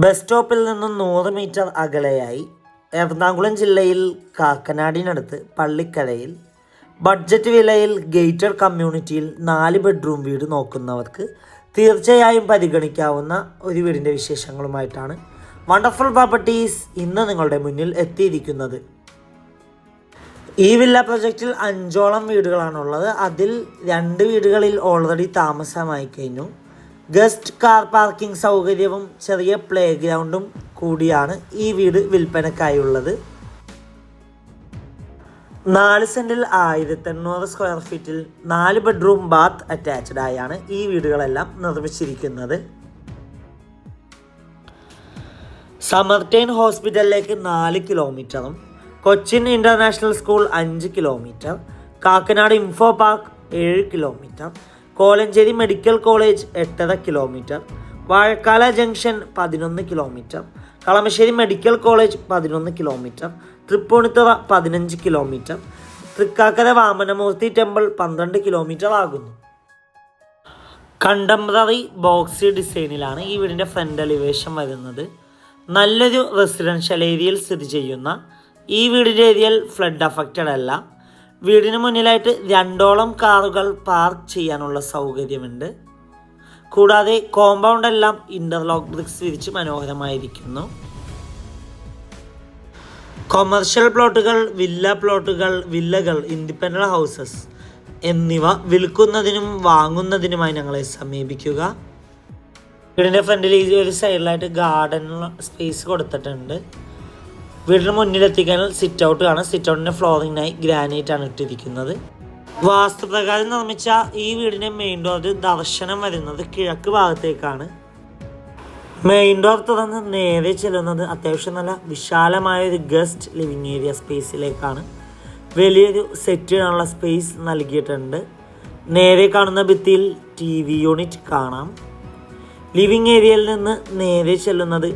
Bus സ്റ്റോപ്പിൽ നിന്നും 100 metre അകലെയായി Ernakulam ജില്ലയിൽ കാക്കനാടിനടുത്ത് പള്ളിക്കരയിൽ ബഡ്ജറ്റ് വിലയിൽ ഗേറ്റഡ് കമ്മ്യൂണിറ്റിയിൽ 4 ബെഡ്റൂം വീട് നോക്കുന്നവർക്ക് തീർച്ചയായും പരിഗണിക്കാവുന്ന ഒരു വീടിൻ്റെ വിശേഷങ്ങളുമായിട്ടാണ് വണ്ടർഫുൾ പ്രോപ്പർട്ടീസ് ഇന്ന് നിങ്ങളുടെ മുന്നിൽ എത്തിയിരിക്കുന്നത്. ഈ വില്ല പ്രൊജക്റ്റിൽ 5ഓളം വീടുകളാണുള്ളത്. അതിൽ 2 വീടുകളിൽ ഓൾറെഡി താമസമായി കഴിഞ്ഞു. ഗസ്റ്റ് കാർ പാർക്കിംഗ് സൗകര്യവും ചെറിയ പ്ലേ ഗ്രൗണ്ടും കൂടിയാണ് ഈ വീട് വിൽപ്പനക്കായുള്ളത്. 4 സെൻറ്റിൽ 1800 സ്ക്വയർ ഫീറ്റിൽ 4 ബെഡ്റൂം ബാത്ത് അറ്റാച്ച്ഡ് ആയാണ് ഈ വീടുകളെല്ലാം നിർമ്മിച്ചിരിക്കുന്നത്. സമർട്ടൈൻ ഹോസ്പിറ്റലിലേക്ക് 4 കിലോമീറ്ററും Cochin International School 5 kilometre, Kakkanad info park 7 kilometre, Kolenchery medical college 8.5 kilometre, Vazhakkala junction 11 kilometre, Kalamassery medical college 11 kilometre, Tripunithura 15 kilometre, Thrikkakara Vamanamoorthy temple 12 kilometre ആകുന്നു. കണ്ടംപററി ബോക്സി ഡിസൈനിലാണ് ഈ വീടിൻ്റെ ഫ്രണ്ട് എലിവേഷൻ വരുന്നത്. നല്ലൊരു റെസിഡൻഷ്യൽ ഏരിയയിൽ സ്ഥിതി ചെയ്യുന്ന ഈ വീടിൻ്റെ ഏരിയയിൽ ഫ്ലഡ് അഫക്റ്റഡ് അല്ല. വീടിന് മുന്നിലായിട്ട് 2ഓളം കാറുകൾ പാർക്ക് ചെയ്യാനുള്ള സൗകര്യമുണ്ട്. കൂടാതെ കോമ്പൗണ്ട് എല്ലാം ഇൻ്റർലോക്ക് ബ്രിക്സ് വിരിച്ച് മനോഹരമായിരിക്കുന്നു. കൊമേർഷ്യൽ പ്ലോട്ടുകൾ, വില്ല പ്ലോട്ടുകൾ, വില്ലകൾ, ഇൻഡിപെൻഡൻ്റ് ഹൗസസ് എന്നിവ വിൽക്കുന്നതിനും വാങ്ങുന്നതിനുമായി ഞങ്ങളെ സമീപിക്കുക. വീടിൻ്റെ ഫ്രണ്ടിൽ ഈ ഒരു സൈഡിലായിട്ട് ഗാർഡനുള്ള സ്പേസ് കൊടുത്തിട്ടുണ്ട്. വീടിന് മുന്നിലെത്തിക്കാൻ സിറ്റ് ഔട്ട് കാണാം. സിറ്റ് ഔട്ടിൻ്റെ ഫ്ലോറിങ്ങിനായി ഗ്രാനൈറ്റ് ആണ് ഇട്ടിരിക്കുന്നത്. വാസ്തുപ്രകാരം നിർമ്മിച്ച ഈ വീടിൻ്റെ മെയിൻ ഡോർ ദർശനം വരുന്നത് കിഴക്ക് ഭാഗത്തേക്കാണ്. മെയിൻ ഡോർ തുറന്ന് നേരെ ചെല്ലുന്നത് അത്യാവശ്യം നല്ല വിശാലമായ ഒരു ഗസ്റ്റ് ലിവിങ് ഏരിയ സ്പേസിലേക്കാണ്. വലിയൊരു സെറ്റ് ചെയ്യാനുള്ള സ്പേസ് നൽകിയിട്ടുണ്ട്. നേരെ കാണുന്ന ഭിത്തിയിൽ TV യൂണിറ്റ് കാണാം. ലിവിങ് ഏരിയയിൽ നിന്ന് നേരെ ചെല്ലുന്നത്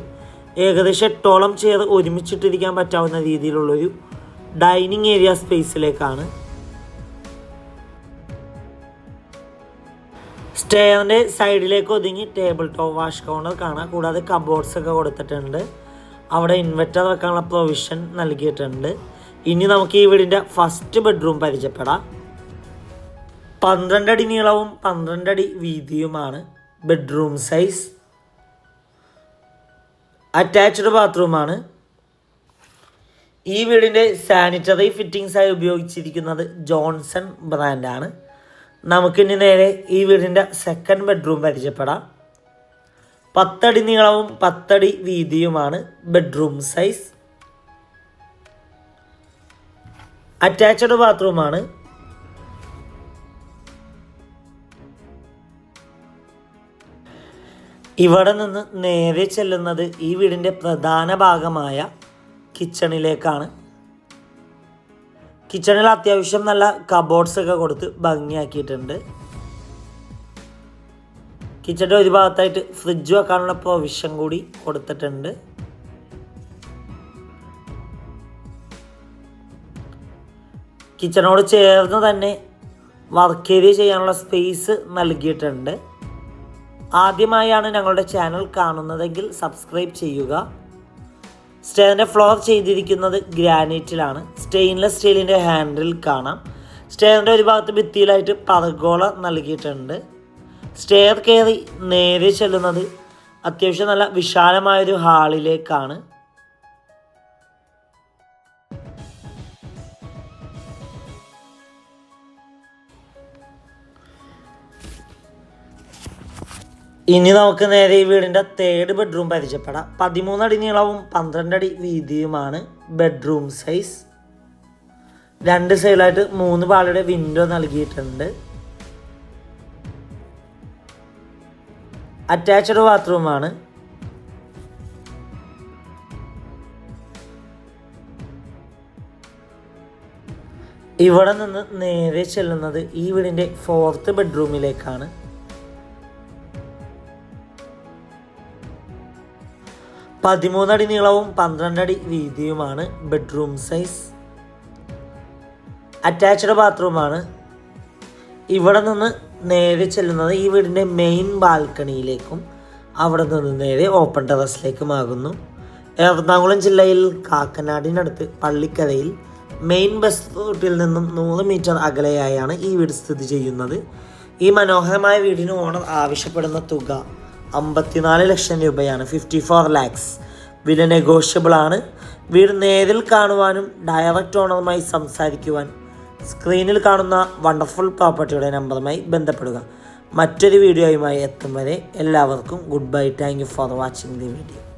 ഏകദേശം 8ഓളം ചെയർ ഒരുമിച്ചിട്ടിരിക്കാൻ പറ്റാവുന്ന രീതിയിലുള്ളൊരു ഡൈനിങ് ഏരിയ സ്പേസിലേക്കാണ്. സ്റ്റെയറിൻ്റെ സൈഡിലേക്ക് ഒതുങ്ങി ടേബിൾ ടോപ്പ് വാഷ് കൗണ്ടർ കാണാം. കൂടാതെ കബോർഡ്സ് ഒക്കെ കൊടുത്തിട്ടുണ്ട്. അവിടെ ഇൻവെർട്ടർ വെക്കാനുള്ള പ്രൊവിഷൻ നൽകിയിട്ടുണ്ട്. ഇനി നമുക്ക് ഈ വീടിൻ്റെ ഫസ്റ്റ് ബെഡ്റൂം പരിചയപ്പെടാം. 12 അടി നീളവും 12 അടി വീതിയുമാണ് ബെഡ്റൂം സൈസ്. അറ്റാച്ച്ഡ് ബാത്റൂമാണ്. ഈ വീടിൻ്റെ സാനിറ്ററി ഫിറ്റിംഗ്സായി ഉപയോഗിച്ചിരിക്കുന്നത് ജോൺസൺ ബ്രാൻഡാണ്. നമുക്കിനി നേരെ ഈ വീടിൻ്റെ സെക്കൻഡ് ബെഡ്റൂം പരിചയപ്പെടാം. 10 അടി നീളവും 10 അടി വീതിയുമാണ് ബെഡ്റൂം സൈസ്. അറ്റാച്ച്ഡ് ബാത്റൂമാണ്. ഇവിടെ നിന്ന് നേരെ ചെല്ലുന്നത് ഈ വീടിൻ്റെ പ്രധാന ഭാഗമായ കിച്ചണിലേക്കാണ്. കിച്ചണിൽ അത്യാവശ്യം നല്ല കബോർഡ്സ് ഒക്കെ കൊടുത്ത് ഭംഗിയാക്കിയിട്ടുണ്ട്. കിച്ചണിൻ്റെ ഒരു ഭാഗത്തായിട്ട് ഫ്രിഡ്ജ് വെക്കാനുള്ള പ്രൊവിഷൻ കൂടി കൊടുത്തിട്ടുണ്ട്. കിച്ചണോട് ചേർന്ന് തന്നെ വർക്ക് ഏരിയ ചെയ്യാനുള്ള സ്പേസ് നൽകിയിട്ടുണ്ട്. ആദ്യമായാണ് ഞങ്ങളുടെ ചാനൽ കാണുന്നതെങ്കിൽ സബ്സ്ക്രൈബ് ചെയ്യുക. സ്റ്റെയറിൻ്റെ ഫ്ലോർ ചെയ്തിരിക്കുന്നത് ഗ്രാനൈറ്റിലാണ്. സ്റ്റെയിൻലെസ് സ്റ്റീലിൻ്റെ ഹാൻഡിൽ കാണാം. സ്റ്റെയറിൻ്റെ ഒരു ഭാഗത്ത് ഭിത്തിയിലായിട്ട് പർഗോള നൽകിയിട്ടുണ്ട്. സ്റ്റെയർ കയറി നേരെ ചെല്ലുന്നത് അത്യാവശ്യം നല്ല വിശാലമായൊരു ഹാളിലേക്കാണ്. ഇനി നമുക്ക് നേരെ ഈ വീടിൻ്റെ തേർഡ് ബെഡ്റൂം പരിചയപ്പെടാം. 13 അടി നീളവും 12 അടി വീതിയുമാണ് ബെഡ്റൂം സൈസ്. 2 സൈഡിലായിട്ട് 3 പാളിയുടെ വിൻഡോ നൽകിയിട്ടുണ്ട്. അറ്റാച്ച്ഡ് ബാത്റൂമാണ്. ഇവിടെ നിന്ന് നേരെ ചെല്ലുന്നത് ഈ വീടിൻ്റെ 4th ബെഡ്റൂമിലേക്കാണ്. 13 അടി നീളവും 12 അടി വീതിയുമാണ് ബെഡ്റൂം സൈസ്. അറ്റാച്ച്ഡ് ബാത്റൂമാണ്. ഇവിടെ നിന്ന് നേരെ ചെല്ലുന്നത് ഈ വീടിൻ്റെ മെയിൻ ബാൽക്കണിയിലേക്കും അവിടെ നിന്ന് നേരെ ഓപ്പൺ ടെറസിലേക്ക് മാറുന്നു. എറണാകുളം ജില്ലയിൽ കാക്കനാടിനടുത്ത് പള്ളിക്കരയിൽ മെയിൻ ബസ് റൂട്ടിൽ നിന്നും 100 മീറ്റർ അകലെയായാണ് ഈ വീട് സ്ഥിതി ചെയ്യുന്നത്. ഈ മനോഹരമായ വീടിന് ഓണർ ആവശ്യപ്പെടുന്ന തുക 54 ലക്ഷം രൂപയാണ്, 54 lakhs. വില നെഗോഷ്യബിൾ ആണ്. വീട് നേരിൽ കാണുവാനും ഡയറക്റ്റ് ഓണറുമായി സംസാരിക്കുവാൻ സ്ക്രീനിൽ കാണുന്ന വണ്ടർഫുൾ പ്രോപ്പർട്ടിയുടെ നമ്പറുമായി ബന്ധപ്പെടുക. മറ്റൊരു വീഡിയോയുമായി എത്തും വരെ എല്ലാവർക്കും good bye. Thank you for watching the video.